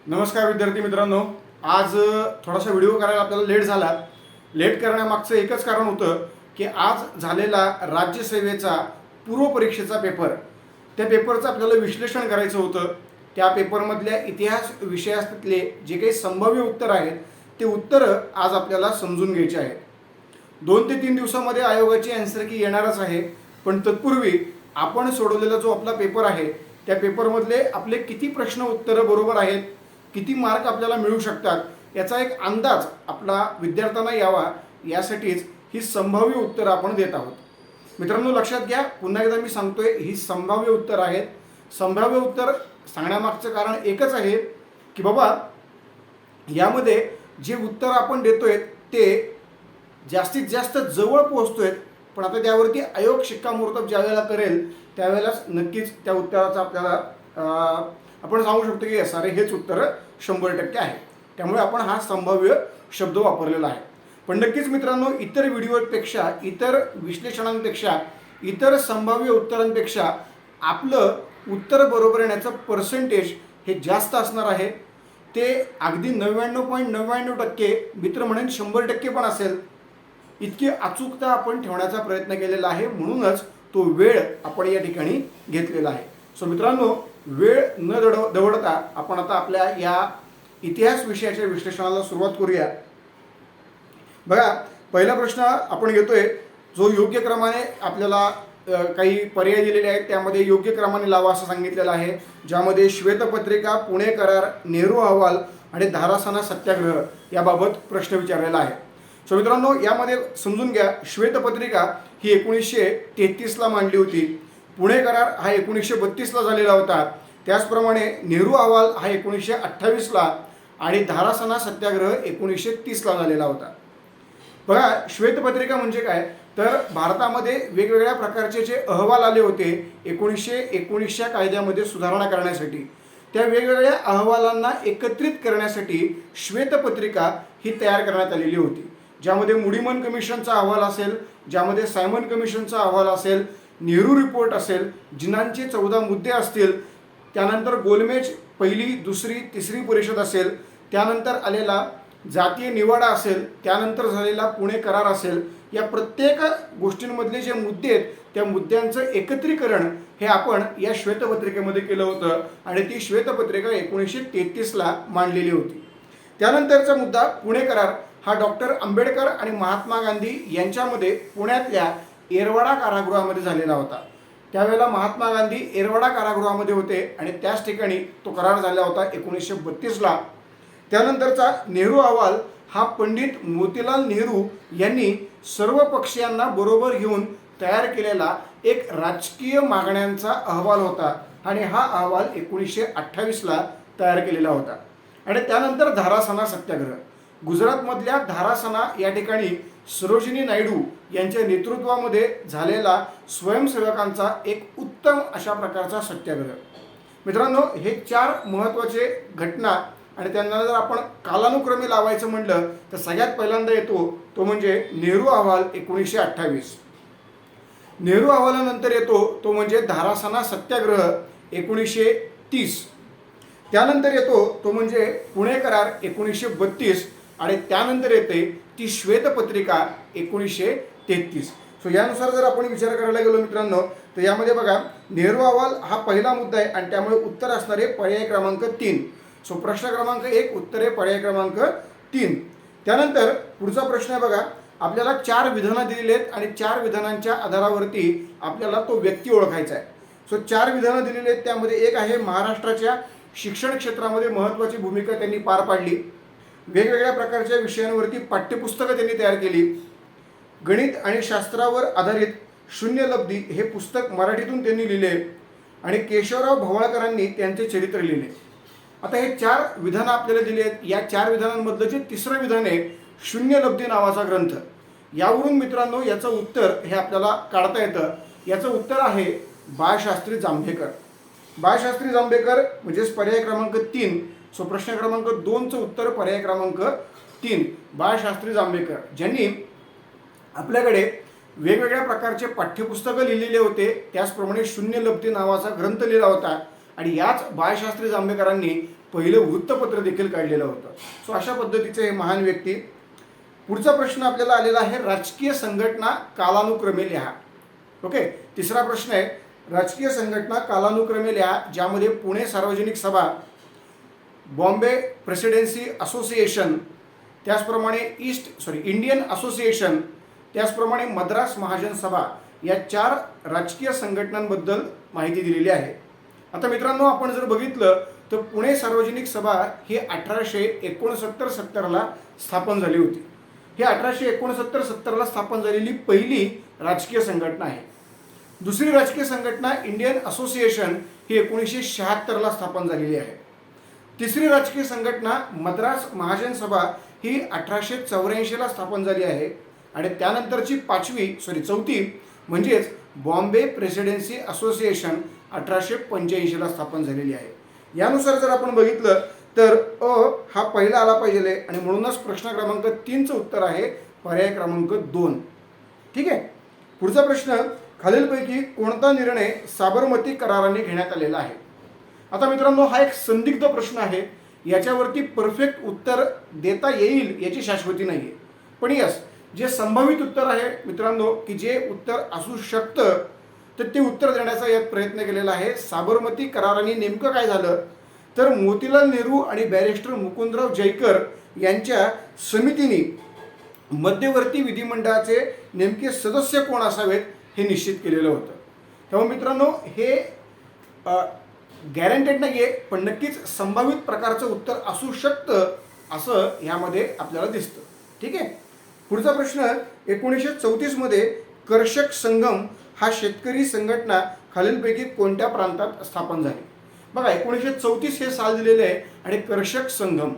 नमस्कार विद्यार्थी मित्रांनो, आज थोडासा व्हिडिओ करायला आपल्याला लेट झाला. लेट करण्यामागचं एकच कारण होतं की आज झालेला राज्यसेवेचा पूर्वपरीक्षेचा पेपर, त्या पेपरचं आपल्याला विश्लेषण करायचं होतं. त्या पेपरमधल्या इतिहास विषयातले जे काही संभाव्य उत्तर आहेत ते उत्तरं आज आपल्याला समजून घ्यायचे आहेत. 2 ते 3 दिवसामध्ये आयोगाची आन्सर की येणारच आहे, पण तत्पूर्वी आपण सोडवलेला जो आपला पेपर आहे त्या पेपरमधले आपले किती प्रश्न उत्तरं बरोबर आहेत, किती मार्क आपल्याला मिळू शकतात याचा एक अंदाज आपला विद्यार्थ्यांना यावा, यासाठीच ही संभाव्य उत्तरं आपण देत आहोत. मित्रांनो लक्षात घ्या, पुन्हा एकदा मी सांगतोय, ही संभाव्य उत्तर आहेत. संभाव्य उत्तर सांगण्यामागचं कारण एकच आहे की बाबा यामध्ये जे उत्तर आपण देतोय ते जास्तीत जास्त जवळ पोहोचतोय, पण आता त्यावरती आयोग शिक्कामोर्तब ज्यावेळेला करेल त्यावेळेलाच नक्कीच त्या उत्तराचा आपल्याला आपण सांगू शकतो की अरे हेच उत्तर 100% आहे. त्यामुळे आपण हा संभाव्य शब्द वापरलेला आहे. पण नक्कीच मित्रांनो, इतर व्हिडिओपेक्षा, इतर विश्लेषणांपेक्षा, इतर संभाव्य उत्तरांपेक्षा आपलं उत्तर बरोबर येण्याचं पर्सेंटेज हे जास्त असणार आहे. ते अगदी 99.99% मित्र म्हणेन 100% पण असेल. इतकी अचूकता आपण ठेवण्याचा प्रयत्न केलेला आहे, म्हणूनच तो वेळ आपण या ठिकाणी घेतलेला आहे. सो मित्रांनो, वेळ न दवडता आपण आता आपल्या या इतिहास विषयाच्या विश्लेषणाला सुरुवात करूया. बघा, पहिला प्रश्न आपण घेतोय जो योग्य क्रमाने आपल्याला काही पर्याय दिलेले आहेत त्यामध्ये योग्य क्रमाने लावा असं सांगितलेलं आहे, ज्यामध्ये श्वेतपत्रिका, पुणे करार, नेहरू अहवाल आणि धारासाना सत्याग्रह याबाबत प्रश्न विचारलेला आहे. सो मित्रांनो, यामध्ये समजून घ्या, श्वेतपत्रिका ही 1933ला मांडली होती, पुणे करार हा 1932ला झालेला होता, त्याचप्रमाणे नेहरू अहवाल हा 1928ला आणि धारासाना सत्याग्रह 1930ला झालेला होता. बघा, श्वेतपत्रिका म्हणजे काय, तर भारतामध्ये वेगवेगळ्या प्रकारचे जे अहवाल आले होते 1919च्या कायद्यामध्ये सुधारणा करण्यासाठी, त्या वेगवेगळ्या अहवालांना एकत्रित करण्यासाठी श्वेतपत्रिका ही तयार करण्यात आलेली होती, ज्यामध्ये मुडीमन कमिशनचा अहवाल असेल, ज्यामध्ये सायमन कमिशनचा अहवाल असेल, नेहरू रिपोर्ट असेल, जिनांचे 14 मुद्दे असतील, त्यानंतर गोलमेज पहिली, दुसरी, तिसरी परिषद असेल, त्यानंतर आलेला जातीय निवाडा असेल, त्यानंतर झालेला पुणे करार असेल, या प्रत्येक गोष्टींमधले जे मुद्दे आहेत त्या मुद्द्यांचं एकत्रीकरण हे आपण या श्वेतपत्रिकेमध्ये केलं होतं आणि ती श्वेतपत्रिका 1933ला मांडलेली होती. त्यानंतरचा मुद्दा पुणे करार हा डॉक्टर आंबेडकर आणि महात्मा गांधी यांच्यामध्ये पुण्यातल्या येरवाडा कारागृहामध्ये झालेला होता. त्यावेळेला महात्मा गांधी येरवाडा कारागृहामध्ये होते आणि त्याच ठिकाणी तो करार झाला होता 1932ला. त्यानंतरचा नेहरू अहवाल हा पंडित मोतीलाल नेहरू यांनी सर्व पक्षीयांना बरोबर घेऊन तयार केलेला एक राजकीय मागण्यांचा अहवाल होता आणि हा अहवाल 1928ला तयार केलेला होता. आणि त्यानंतर धारासाना सत्याग्रह, गुजरातमधल्या धारासाना या ठिकाणी सरोजिनी नायडू यांच्या नेतृत्वामध्ये झालेला स्वयंसेवकांचा एक उत्तम अशा प्रकारचा सत्याग्रह. मित्रांनो, हे 4 महत्त्वाचे घटना आणि त्यांना जर आपण कालानुक्रमे लावायचं म्हटलं तर सगळ्यात पहिल्यांदा येतो तो म्हणजे नेहरू अहवाल 1928. नेहरू अहवालानंतर येतो तो म्हणजे धारासाना सत्याग्रह 1930. त्यानंतर येतो तो म्हणजे पुणे करार 1932 आणि त्यानंतर येते ती श्वेतपत्रिका 1933. सो यानुसार जर आपण विचार करायला गेलो मित्रांनो, तर यामध्ये बघा, नेहरू अहवाल हा पहिला मुद्दा आहे आणि त्यामुळे उत्तर असणार आहे पर्याय क्रमांक 3. सो प्रश्न क्रमांक 1 उत्तर आहे पर्याय क्रमांक 3. त्यानंतर पुढचा प्रश्न आहे बघा, आपल्याला 4 विधानं दिलेली आहेत आणि 4 विधानांच्या आधारावरती आपल्याला तो व्यक्ती ओळखायचा आहे. सो 4 विधानं दिलेली आहेत, त्यामध्ये एक आहे महाराष्ट्राच्या शिक्षण क्षेत्रामध्ये महत्त्वाची भूमिका त्यांनी पार पाडली, वेगवेगळ्या प्रकारच्या विषयांवरती पाठ्यपुस्तकं त्यांनी तयार केली, गणित आणि शास्त्रावर आधारित शून्यलब्धी हे पुस्तक मराठीतून त्यांनी लिहिले आणि केशवराव भवाळकरांनी त्यांचे चरित्र लिहिले. आता हे 4 विधानं आपल्याला दिली आहेत. या 4 विधानांमधलं जे तिसरं विधान आहे शून्यलब्धी नावाचा ग्रंथ, यावरून मित्रांनो याचं उत्तर हे आपल्याला काढता येतं. याचं उत्तर आहे बाळशास्त्री जांभेकर. बाळशास्त्री जांभेकर म्हणजेच पर्याय क्रमांक 3. सो प्रश्न क्रमांक 2चं उत्तर पर्याय क्रमांक 3 बाळशास्त्री जांभेकर, ज्यांनी आपल्याकडे वेगवेगळ्या प्रकारचे पाठ्यपुस्तकं लिहिलेले होते, त्याचप्रमाणे शून्यलब्धी नावाचा ग्रंथ लिहिला होता आणि याच बाळशास्त्री जांभेकरांनी पहिलं वृत्तपत्र देखील काढलेलं होतं. सो अशा पद्धतीचे हे महान व्यक्ती. पुढचा प्रश्न आपल्याला आलेला आहे, राजकीय संघटना कालानुक्रमे लिहा. ओके, तिसरा प्रश्न आहे, राजकीय संघटना कालानुक्रमे लिहा, ज्यामध्ये पुणे सार्वजनिक सभा, बॉम्बे प्रेसिडेन्सी असोसिएशन, त्याचप्रमाणे इंडियन असोसिएशन, त्याचप्रमाणे मद्रास महाजन सभा या 4 राजकीय संघटनांबद्दल माहिती दिलेली आहे. आता मित्रांनो, आपण जर बघितलं तर पुणे सार्वजनिक सभा ही 1869-70ला स्थापन झाली होती. ही 1869-70ला स्थापन झालेली पहिली राजकीय संघटना आहे. दुसरी राजकीय संघटना इंडियन असोसिएशन ही 1976ला स्थापन झालेली आहे. तिसरी राजकीय संघटना मद्रास महाजन सभा ही 1884ला स्थापन झाली आहे. आणि त्यानंतरची चौथी म्हणजेच बॉम्बे प्रेसिडेन्सी असोसिएशन 1885ला स्थापन झालेली आहे. यानुसार जर आपण बघितलं तर हा पहिला आला पाहिजे आणि म्हणूनच प्रश्न क्रमांक 3चं उत्तर आहे पर्याय क्रमांक 2. ठीक आहे. पुढचा प्रश्न, खालीलपैकी कोणता निर्णय साबरमती कराराने घेण्यात आलेला आहे? आता मित्रांनो, हा एक संदिग्ध प्रश्न आहे. याच्यावरती परफेक्ट उत्तर देता येईल याची शाश्वती नाही आहे. पण यस, जे संभावित उत्तर आहे मित्रांनो, की जे उत्तर असू शकतं, तर ते उत्तर देण्याचा यात प्रयत्न केलेला आहे. साबरमती कराराने नेमकं काय झालं तर मोतीलाल नेहरू आणि बॅरिस्टर मुकुंदराव जयकर यांच्या समितीने मध्यवर्ती विधिमंडळाचे नेमके सदस्य कोण असावेत हे निश्चित केलेलं होतं. तेव्हा मित्रांनो, हे गॅरंटेड नाही आहे, पण नक्कीच संभावित प्रकारचं उत्तर असू शकतं असं यामध्ये आपल्याला दिसतं. ठीक आहे. पुढचा प्रश्न, 1934मध्ये कर्षक संगम हा शेतकरी संघटना खालीलपैकी कोणत्या प्रांतात स्थापन झाली? बघा, 1934 हे साल दिलेले आहे आणि कर्षक संगम.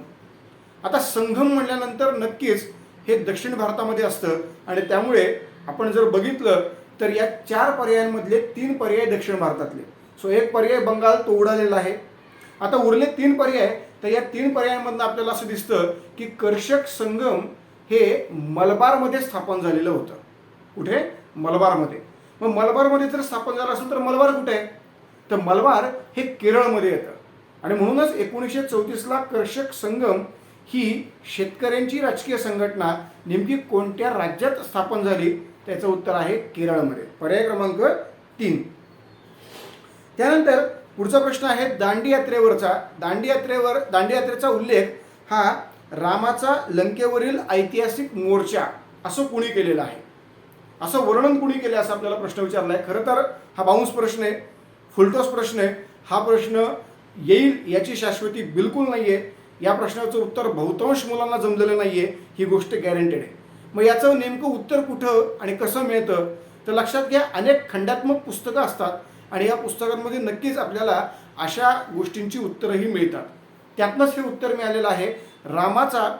आता संगम म्हटल्यानंतर नक्कीच हे दक्षिण भारतामध्ये असतं आणि त्यामुळे आपण जर बघितलं तर या 4 पर्यायांमधले 3 पर्याय दक्षिण भारतातले. सो एक पर्याय बंगाल, तो उडालेला आहे. आता उरले 3 पर्याय, तर या 3 पर्यायांमधनं आपल्याला असं दिसतं की कर्षक संगम हे मलबारमध्ये स्थापन झालेलं होतं. कुठे? मलबारमध्ये. मग मलबारमध्ये जर स्थापन झालं असेल तर मलबार कुठे आहे? तर मलबार हे केरळमध्ये येतं. आणि म्हणूनच 1934ला कर्षक संगम ही शेतकऱ्यांची राजकीय संघटना नेमकी कोणत्या राज्यात स्थापन झाली? त्याचं उत्तर आहे केरळमध्ये. पर्याय क्रमांक 3. त्यानंतर पुढचा प्रश्न आहे दांडी यात्रेचा उल्लेख हा रामाचा लंकेवरील ऐतिहासिक मोर्चा असं कुणी केलेलं आहे? असं वर्णन कुणी केलं असं आपल्याला प्रश्न विचारला आहे. खरं तर हा बाउन्स प्रश्न आहे, फुलटॉस प्रश्न आहे. हा प्रश्न येईल याची शाश्वती बिलकुल नाही आहे. या प्रश्नाचं उत्तर बहुतांश मुलांना जमलेलं नाही आहे, ही गोष्ट गॅरंटेड आहे. मग याचं नेमकं उत्तर कुठं आणि कसं मिळतं? तर लक्षात घ्या, अनेक खंडात्मक पुस्तकं असतात आणि या पुस्तकांमध्ये नक्कीच आपल्याला अशा गोष्टींची उत्तरंही मिळतात. त्यातनंच हे उत्तर मिळालेलं आहे. रामाचा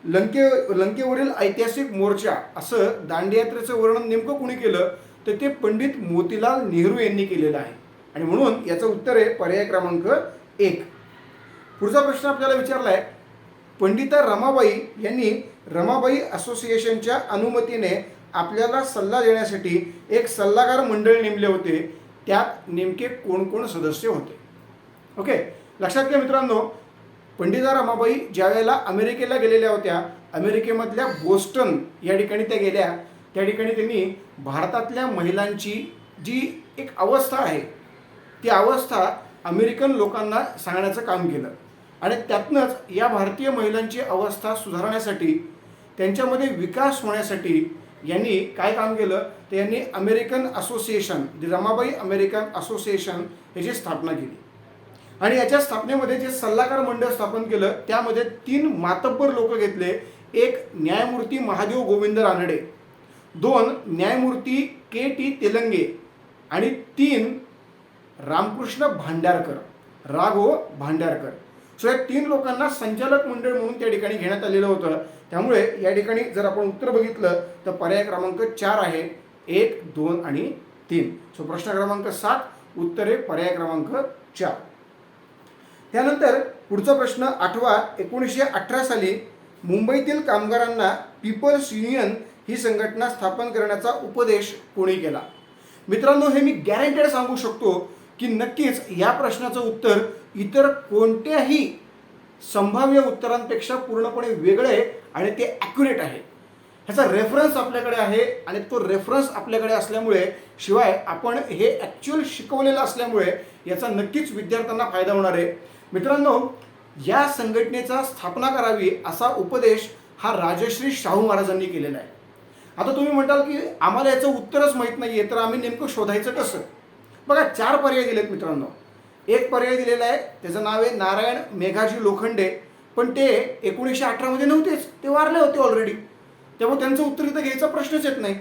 लंकेवरील ऐतिहासिक मोर्चा असं दांडी यात्रेचं वर्णन नेमकं कुणी केलं? तर ते पंडित मोतीलाल नेहरू यांनी केलेलं आहे आणि म्हणून याचं उत्तर आहे पर्याय क्रमांक 1. पुढचा प्रश्न आपल्याला विचारला आहे, पंडिता रमाबाई यांनी रमाबाई असोसिएशनच्या अनुमतीने आपल्याला सल्ला देण्यासाठी एक सल्लागार मंडळ नेमले होते. त्यात नेमके कोण कोण सदस्य होते? ओके, लक्षात घ्या मित्रांनो, पंडिता रमाबाई ज्या वेळेला अमेरिकेला गेलेल्या होत्या, अमेरिकेमधल्या बोस्टन या ठिकाणी त्या गेल्या, त्या ठिकाणी त्यांनी भारतातल्या महिलांची जी एक अवस्था आहे ती अवस्था अमेरिकन लोकांना सांगण्याचं काम केलं आणि त्यातनंच या भारतीय महिलांची अवस्था सुधारण्यासाठी, त्यांच्यामध्ये विकास होण्यासाठी यांनी काय काम केलं तर यांनी American association, Ramabai American association याची स्थापना केली. आणि याच्या स्थापनेमध्ये जे सल्लागार मंडळ स्थापन केलं त्यामध्ये 3 मातब्बर लोक घेतले. एक न्यायमूर्ती महादेव गोविंद रानडे, 2 न्यायमूर्ती के.टी. तेलंगे आणि 3 रामकृष्ण भांडारकर. सो या 3 लोकांना संचालक मंडळ म्हणून त्या ठिकाणी घेण्यात आलेलं होतं. त्यामुळे या ठिकाणी जर आपण उत्तर बघितलं तर पर्याय क्रमांक 4 आहे. 1, 2 आणि 3. सो प्रश्न क्रमांक 7 उत्तर आहे पर्याय क्रमांक 4. त्यानंतर पुढचा प्रश्न 8वा, 1918 साली मुंबईतील कामगारांना पीपल्स युनियन ही संघटना स्थापन करण्याचा उपदेश कोणी केला? मित्रांनो, हे मी गॅरंटेड सांगू शकतो की नक्कीच या प्रश्नाचं उत्तर इतर कोणत्याही संभाव्य उत्तरांपेक्षा पूर्णपणे वेगळं आहे आणि ते ॲक्युरेट आहे. ह्याचा रेफरन्स आपल्याकडे आहे आणि तो रेफरन्स आपल्याकडे असल्यामुळे, शिवाय आपण हे ॲक्च्युअल शिकवलेलं असल्यामुळे याचा नक्कीच विद्यार्थ्यांना फायदा होणार आहे. मित्रांनो, या संघटनेचा स्थापना करावी असा उपदेश हा राजश्री शाहू महाराजांनी केलेला आहे. आता तुम्ही म्हणताल की आम्हाला याचं उत्तरच माहीत नाही आहे, तर आम्ही नेमकं शोधायचं कसं? बघा, 4 पर्याय दिलेत मित्रांनो. एक पर्याय दिलेला आहे, त्याचं नाव आहे नारायण मेघाजी लोखंडे, पण ते 1918 मध्ये नव्हतेच, ते वारले होते ऑलरेडी, त्यामुळे त्यांचं उत्तर इथं घ्यायचा प्रश्नच येत नाही.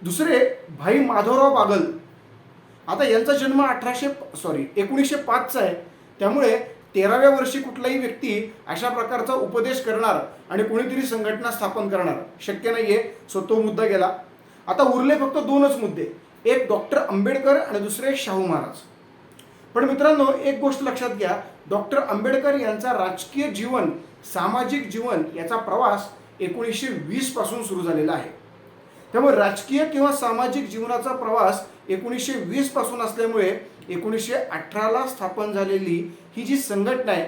दुसरे भाई माधवराव बागल. आता यांचा जन्म 1905चा आहे, त्यामुळे 13व्या वर्षी कुठलाही व्यक्ती अशा प्रकारचा उपदेश करणार आणि कोणीतरी संघटना स्थापन करणार शक्य नाही आहे. सो तो मुद्दा गेला. आता उरले फक्त 2च मुद्दे, एक डॉक्टर आंबेडकर आणि दुसरे शाहू महाराज. पण मित्रांनो, एक गोष्ट लक्षात घ्या, डॉक्टर आंबेडकर यांचा राजकीय जीवन, सामाजिक जीवन याचा प्रवास 1920 पासून सुरू झालेला आहे. त्यामुळे राजकीय किंवा सामाजिक जीवनाचा प्रवास 1920 पासून असल्यामुळे 1918ला स्थापन झालेली ही जी संघटना आहे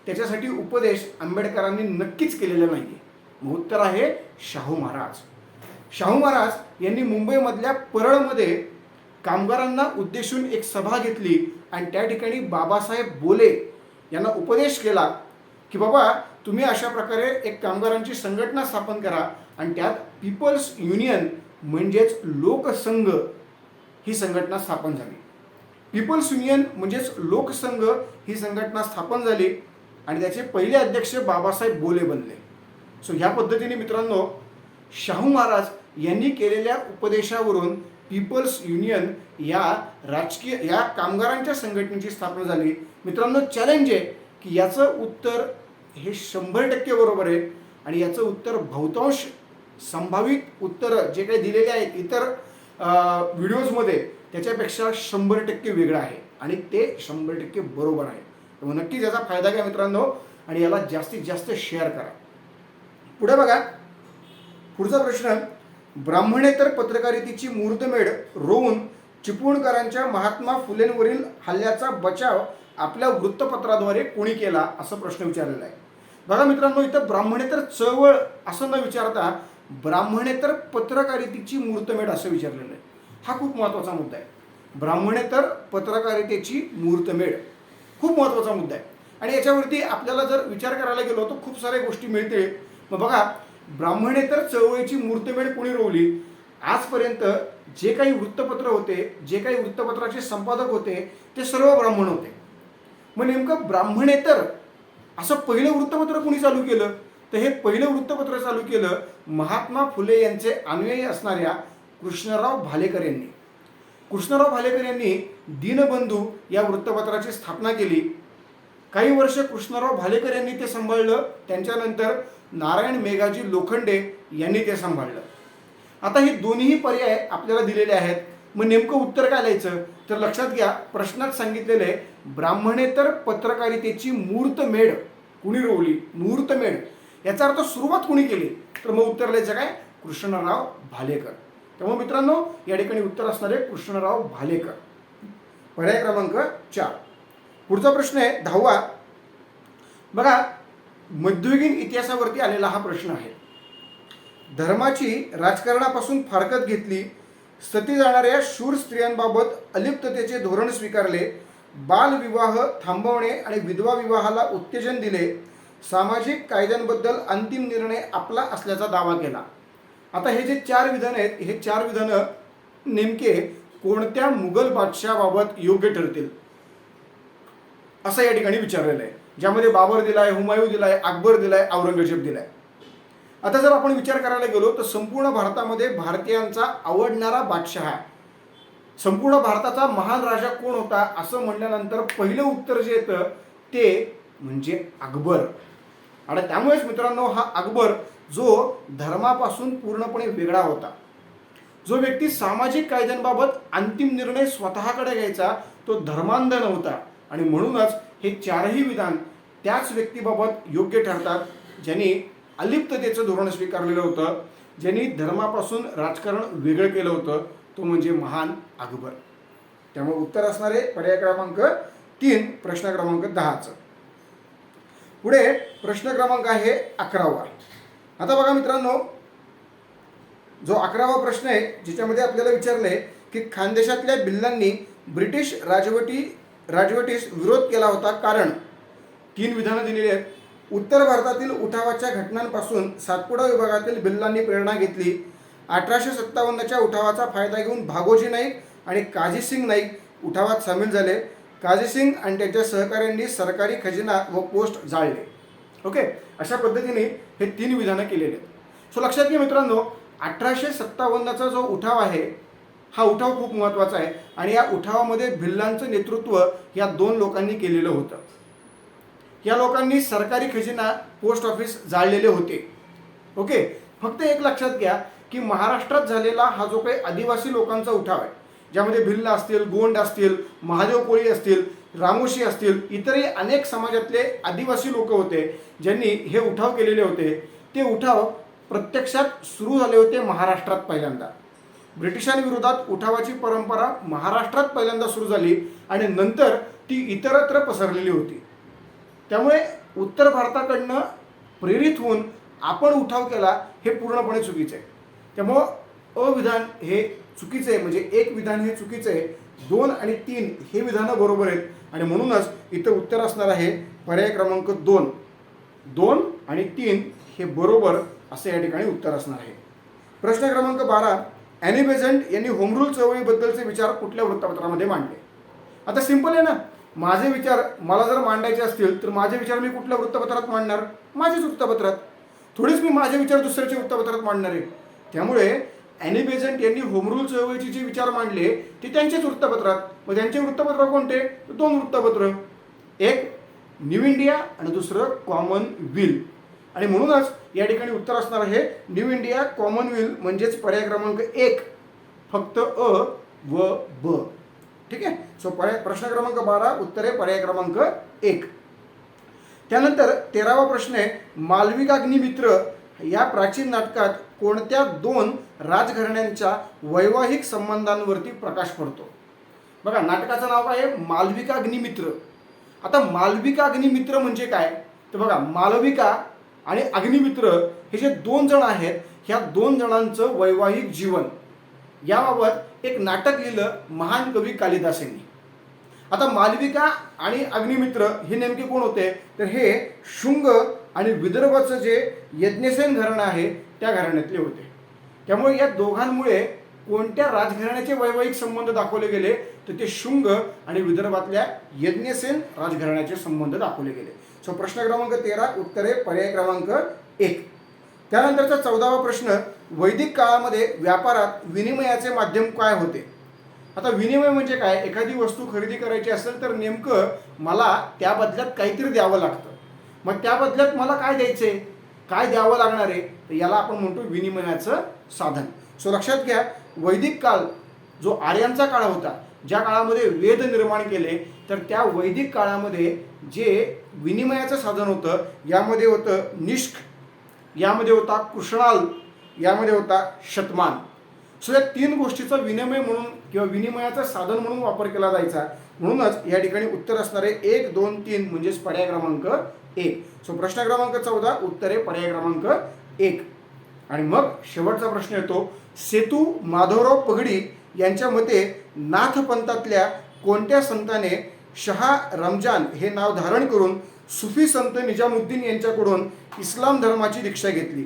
त्याच्यासाठी उपदेश आंबेडकरांनी नक्कीच केलेला नाही आहे. मग उत्तर आहे शाहू महाराज. शाहू महाराज यांनी मुंबईमधल्या परळमध्ये कामगारांना उद्देशून एक सभा घेतली आणि त्या ठिकाणी बाबासाहेब बोले यांना उपदेश केला की बाबा, तुम्ही अशा प्रकारे एक कामगारांची संघटना स्थापन करा आणि त्यात पीपल्स युनियन म्हणजेच लोकसंघ ही संघटना स्थापन झाली. पीपल्स युनियन म्हणजेच लोकसंघ ही संघटना स्थापन झाली आणि त्याचे पहिले अध्यक्ष बाबासाहेब बोले बनले. सो ह्या पद्धतीने मित्रांनो, शाहू महाराज यांनी केलेल्या उपदेशावरून पीपल्स युनियन या कामगारांच्या संघटनेची स्थापना झाली. मित्रांनो, चॅलेंज आहे की याचं उत्तर हे 100% बरोबर आहे आणि याचं उत्तर बहुतांश संभावित उत्तरं जे काही दिलेले आहेत इतर व्हिडिओजमध्ये त्याच्यापेक्षा 100% वेगळं आहे आणि ते 100% बरोबर आहे. त्यामुळे नक्कीच याचा फायदा घ्या मित्रांनो आणि याला जास्तीत जास्त शेअर करा. पुढे बघा, पुढचा प्रश्न, ब्राह्मणेतर पत्रकारितेची मुहूर्तमेढ रोवून चिपळूणकरांच्या महात्मा फुलेंवरील हल्ल्याचा बचाव आपल्या वृत्तपत्राद्वारे कोणी केला, असा प्रश्न विचारलेला आहे. बघा मित्रांनो, इथं ब्राह्मणेतर चळवळ असं न विचारता ब्राह्मणेतर पत्रकारितेची मुहूर्तमेढ असं विचारलेलं आहे. हा खूप महत्त्वाचा मुद्दा आहे. ब्राह्मणेतर पत्रकारितेची मुहूर्तमेढ खूप महत्त्वाचा मुद्दा आहे आणि याच्यावरती आपल्याला जर विचार करायला गेलो तर खूप साऱ्या गोष्टी मिळतील. मग बघा, ब्राह्मणेतर चळवळीची मुहूर्तमेढ कोणी रोवली? आजपर्यंत जे काही वृत्तपत्र होते, जे काही वृत्तपत्राचे संपादक होते, ते सर्व ब्राह्मण होते. मग नेमकं ब्राह्मणेतर असं पहिलं वृत्तपत्र कोणी चालू केलं? तर हे पहिलं वृत्तपत्र चालू केलं महात्मा फुले यांचे अनुयायी असणाऱ्या कृष्णराव भालेकर यांनी. कृष्णराव भालेकर यांनी दीनबंधू या वृत्तपत्राची स्थापना केली. काही वर्ष कृष्णराव भालेकर यांनी ते सांभाळलं. त्यांच्यानंतर नारायण मेघाजी लोखंडे यांनी ते सांभाळलं. आता हे दोन्ही पर्याय आपल्याला दिलेले आहेत. मग नेमकं उत्तर काय लिहायचं? तर लक्षात घ्या, प्रश्नात सांगितलेलं आहे ब्राह्मणेतर पत्रकारितेची मुहूर्तमेढ कुणी रोवली? मुहूर्तमेढ याचा अर्थ सुरुवात कुणी केली? तर मग उत्तर लिहायचं काय? कृष्णराव भालेकर. त्यामुळे मित्रांनो, या ठिकाणी उत्तर असणार आहे कृष्णराव भालेकर. पर्याय क्रमांक 4. पुढचा प्रश्न आहे 10वा. बघा, मध्ययुगीन इतिहासावरती आलेला हा प्रश्न आहे. धर्माची राजकारणापासून फारकत घेतली, सती जाणाऱ्या शूर स्त्रियांबाबत अलिप्ततेचे धोरण स्वीकारले, बालविवाह थांबवणे आणि विधवा विवाहाला उत्तेजन दिले, सामाजिक कायद्यांबद्दल अंतिम निर्णय आपला असल्याचा दावा केला. आता हे जे 4 विधान आहेत, हे 4 विधानं नेमके कोणत्या मुघल बादशाहाबाबत योग्य ठरतील असं या ठिकाणी विचारलेलं आहे. ज्यामध्ये बाबर दिलाय, हुमायूं दिलाय, अकबर दिलाय, औरंगजेब दिलाय. आता जर आपण विचार करायला गेलो तर संपूर्ण भारतामध्ये भारतीयांचा आवडणारा बादशाह, संपूर्ण भारताचा महान राजा कोण होता असं म्हणल्यानंतर पहिलं उत्तर जे येतं ते म्हणजे अकबर. आणि त्यामुळेच मित्रांनो, हा अकबर जो धर्मापासून पूर्णपणे वेगळा होता, जो व्यक्ती सामाजिक कायद्यांबाबत अंतिम निर्णय स्वतःकडे घ्यायचा, तो धर्मांध नव्हता. आणि म्हणूनच हे 4ही विधान त्याच व्यक्तीबाबत योग्य ठरतात ज्यांनी अलिप्ततेचं धोरण स्वीकारलेलं होतं, ज्यांनी धर्मापासून राजकारण वेगळं केलं होतं, तो म्हणजे महान अकबर. त्यामुळे उत्तर असणार आहे पर्याय क्रमांक 3, प्रश्न क्रमांक 10चं. पुढे प्रश्न क्रमांक आहे 11वा. आता बघा मित्रांनो, जो 11वा प्रश्न आहे ज्याच्यामध्ये आपल्याला विचारले की खानदेशातल्या भिल्लांनी ब्रिटिश राजवटीस विरोध केला होता कारण. 3 विधानं दिलेली आहेत. उत्तर भारतातील उठावाच्या घटनांपासून सातपुडा विभागातील भिल्लांनी प्रेरणा घेतली. 1857च्या उठावाचा फायदा घेऊन भागोजी नाईक आणि काझीसिंग नाईक उठावात सामील झाले. काझीसिंग आणि त्यांच्या सहकाऱ्यांनी सरकारी खजिना व पोस्ट जाळले. ओके, अशा पद्धतीने हे 3 विधानं केलेले आहेत. सो लक्षात घ्या मित्रांनो, 1857चा जो उठाव आहे हा उठाव खूप महत्त्वाचा आहे आणि या उठावामध्ये भिल्लांचं नेतृत्व या 2 लोकांनी केलेलं होतं. या लोकांनी सरकारी खजिना, पोस्ट ऑफिस जाळलेले होते. ओके, फक्त एक लक्षात घ्या की महाराष्ट्रात झालेला हा जो काही आदिवासी लोकांचा उठाव आहे, ज्यामध्ये भिल्ल असतील, गोंड असतील, महादेव कोळी असतील, रामोशी असतील, इतरही अनेक समाजातले आदिवासी लोक होते ज्यांनी हे उठाव केलेले होते. ते उठाव प्रत्यक्षात सुरू झाले होते महाराष्ट्रात पहिल्यांदा. ब्रिटिशांविरोधात उठावाची परंपरा महाराष्ट्रात पहिल्यांदा सुरू झाली आणि नंतर ती इतरत्र पसरलेली होती. त्यामुळे उत्तर भारताकडनं प्रेरित होऊन आपण उठाव केला हे पूर्णपणे चुकीचं आहे. त्यामुळं अविधान हे चुकीचं आहे, म्हणजे एक विधान हे चुकीचं आहे. 2 आणि 3 हे विधानं बरोबर आहेत आणि म्हणूनच इथं उत्तर असणार आहे पर्याय क्रमांक 2. 2 आणि 3 हे बरोबर असं या ठिकाणी उत्तर असणार आहे. प्रश्न क्रमांक 12. ॲनी बेझंट यांनी होम रूल चळवळीबद्दलचे विचार कुठल्या वृत्तपत्रामध्ये मांडले? आता सिंपल आहे ना, माझे विचार मला जर मांडायचे असतील तर माझे विचार मी कुठल्या वृत्तपत्रात मांडणार? माझ्याच वृत्तपत्रात. थोडीच मी माझे विचार दुसऱ्याच्या वृत्तपत्रात मांडणार आहे. त्यामुळे ॲनी बेझंट यांनी होम रूल चळवळीचे जे विचार मांडले ते त्यांचेच वृत्तपत्रात. मग त्यांचे वृत्तपत्र कोणते? 2 वृत्तपत्र, एक न्यू इंडिया आणि दुसरं कॉमनवेल्थ. आणि म्हणूनच या ठिकाणी उत्तर असणार आहे न्यू इंडिया कॉमनवेल्थ, म्हणजेच पर्याय क्रमांक 1, फक्त अ व ब. ठीक आहे. सो प्रश्न क्रमांक 12 उत्तर आहे पर्याय क्रमांक 1. त्यानंतर 13वा प्रश्न आहे, मालविकाग्निमित्र या प्राचीन नाटकात कोणत्या 2 राजघराण्यांच्या वैवाहिक संबंधांवरती प्रकाश पडतो? बघा, नाटकाचं नाव काय आहे? मालविकाग्निमित्र. आता मालविकाग्निमित्र म्हणजे काय? तर बघा, मालविका आणि अग्निमित्र हे जे 2 जण आहेत, ह्या 2 जणांचं वैवाहिक जीवन याबाबत एक नाटक लिहिलं महान कवी कालिदास यांनी. आता मालविका आणि अग्निमित्र हे नेमके कोण होते? तर हे शुंग आणि विदर्भाचं जे यज्ञसेन घराणं आहे त्या घराण्यातले होते. त्यामुळे या दोघांमुळे कोणत्या राजघराण्याचे वैवाहिक संबंध दाखवले गेले? तर ते शुंग आणि विदर्भातल्या यज्ञसेन राजघराण्याचे संबंध दाखवले गेले. सो प्रश्न क्रमांक 13 उत्तर आहे पर्याय क्रमांक 1. त्यानंतरचा 14वा प्रश्न, वैदिक काळामध्ये व्यापारात विनिमयाचे माध्यम काय होते? आता विनिमय म्हणजे काय? एखादी वस्तू खरेदी करायची असेल तर नेमकं मला त्या बदल्यात काहीतरी द्यावं लागतं. मग त्या बदल्यात मला काय द्यायचे, काय द्यावं लागणार आहे, तर याला आपण म्हणतो विनिमयाचं साधन. सो लक्षात घ्या, वैदिक काळ जो आर्यांचा काळ होता, ज्या काळामध्ये वेद निर्माण केले, तर त्या वैदिक काळामध्ये जे विनिमयाचं साधन होतं यामध्ये होतं निष्क, यामध्ये होता कृष्णाल, यामध्ये होता शतमान. सो या 3 गोष्टीचा विनिमय म्हणून किंवा विनिमयाचं साधन म्हणून वापर केला जायचा. म्हणूनच या ठिकाणी उत्तर असणारे 1, 2, 3 म्हणजेच पर्याय क्रमांक 1. सो प्रश्न क्रमांक 14 उत्तर आहे पर्याय क्रमांक 1. आणि मग शेवटचा प्रश्न येतो, सेतू माधवराव पगडी यांच्या मते नाथपंथातल्या कोणत्या संताने शहा रमजान हे नाव धारण करून सुफी संत निजामुद्दीन यांच्याकडून इस्लाम धर्माची दीक्षा घेतली?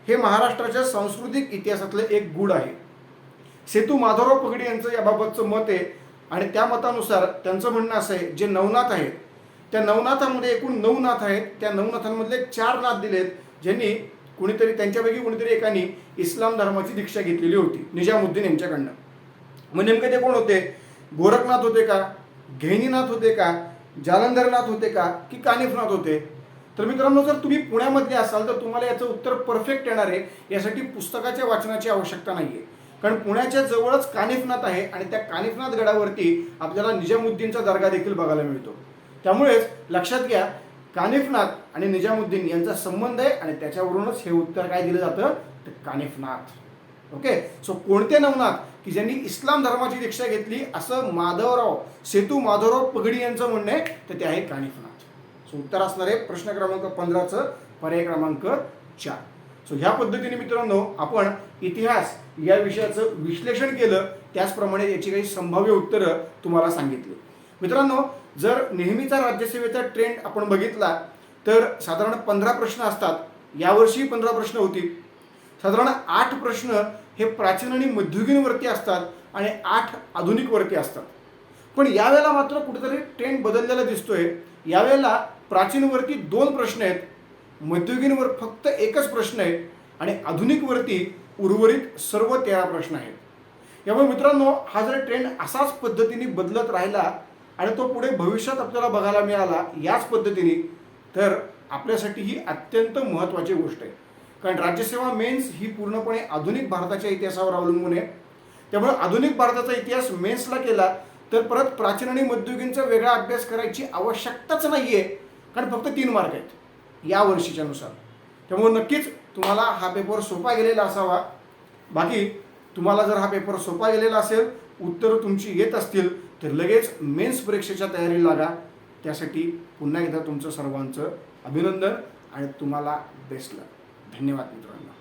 हे महाराष्ट्राच्या सांस्कृतिक इतिहासातलं एक गूढ आहे. सेतू माधवराव पगडी यांचं याबाबतचं मत आहे आणि त्या मतानुसार त्यांचं म्हणणं असं आहे, जे नवनाथ आहेत त्या नवनाथामध्ये एकूण 9 नाथ आहेत. त्या 9 नाथांमधले 4 नाथ दिलेत ज्यांनी कुणीतरी त्यांच्यापैकी कुणीतरी एकाने इस्लाम धर्माची दीक्षा घेतलेली होती निजामुद्दीन यांच्याकडनं. मग नेमके ते कोण होते? गोरखनाथ होते का, घेनीनाथ होते का, जालंधरनाथ होते का, की कानिफनाथ होते? तर मित्रांनो, जर तुम्ही पुण्यामधले असाल तर तुम्हाला याचं उत्तर परफेक्ट येणार आहे. यासाठी पुस्तकाच्या वाचनाची आवश्यकता नाही आहे, कारण पुण्याच्या जवळच कानिफनाथ आहे आणि त्या कानिफनाथ गडावरती आपल्याला निजामुद्दीनचा दर्गा देखील बघायला मिळतो. त्यामुळेच लक्षात घ्या, कानिफनाथ आणि निजामुद्दीन यांचा संबंध आहे आणि त्याच्यावरूनच हे उत्तर काय दिलं जातं? तर कानिफनाथ. ओके. सो कोणते नवनाथ की ज्यांनी इस्लाम धर्माची दीक्षा घेतली असं सेतू माधवराव पगडी यांचं म्हणणं आहे, तर ते आहे कानिफनाथ. सो उत्तर असणार आहे प्रश्न क्रमांक 15चं पर्याय क्रमांक 4. सो ह्या पद्धतीने मित्रांनो आपण इतिहास या विषयाचं विश्लेषण केलं, त्याचप्रमाणे याची काही संभाव्य उत्तरं तुम्हाला सांगितली. मित्रांनो, जर नेहमीचा राज्यसेवेचा ट्रेंड आपण बघितला तर साधारण 15 प्रश्न असतात. यावर्षी 15 प्रश्न होती. साधारण 8 प्रश्न हे प्राचीन आणि मध्ययुगीनवरती असतात आणि 8 आधुनिकवरती असतात. पण यावेळेला मात्र कुठेतरी ट्रेंड बदललेला दिसतोय. यावेळेला प्राचीनवरती 2 प्रश्न आहेत, मध्ययुगीनवर फक्त एकच प्रश्न आहे आणि आधुनिकवरती उर्वरित सर्व 13 प्रश्न आहेत. यामुळे मित्रांनो, हा जर ट्रेंड असाच पद्धतीने बदलत राहिला आणि तो पुढे भविष्यात आपल्याला बघायला मिळाला याच पद्धतीने, तर आपल्यासाठी ही अत्यंत महत्त्वाची गोष्ट आहे. कारण राज्यसेवा मेन्स ही पूर्णपणे आधुनिक भारताच्या इतिहासावर अवलंबून आहे. त्यामुळे आधुनिक भारताचा इतिहास मेन्सला केला तर परत प्राचीन आणि मध्ययुगीनचा वेगळा अभ्यास करायची आवश्यकताच नाही आहे, कारण फक्त 3 मार्क आहेत या वर्षीच्या नुसार. त्यामुळे नक्कीच तुम्हाला हा पेपर सोपा गेलेला असावा. बाकी तुम्हाला जर हा पेपर सोपा गेलेला असेल, उत्तरं तुमची येत असतील, तर लगेच मेन्स परीक्षेच्या तयारीला लागा. त्यासाठी पुन्हा एकदा तुमचं सर्वांचं अभिनंदन आणि तुम्हाला बेस्ट लक. धन्यवाद मित्रांनो.